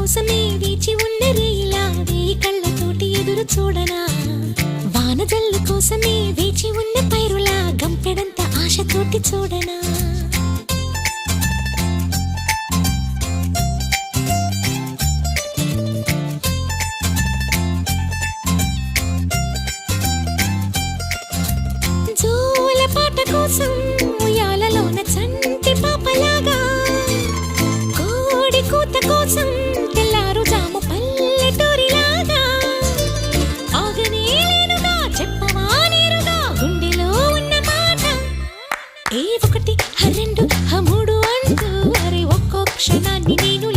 కోసమే వేచి ఉన్న రేయిలా వేయి కళ్ళతోటి ఎదురు చూడనా వానజల్లు కోసమే వేచి ఉన్న పైరులా గంపెడంత ఆశతోటి చూడనా జోల పాట కోసం ఉయ్యాలలోన చంటి పాపలాగా కోడి కూత కోసం తెల్లారు జాము పల్లెటూరిలాగా ఆగనే లేనుగా చెప్పవా నేరుగా గుండెలో ఉన్న మాట ఏ ఒకటి రెండు మూడు అంటూ అరే ఒక్కో క్షణాన్ని నేను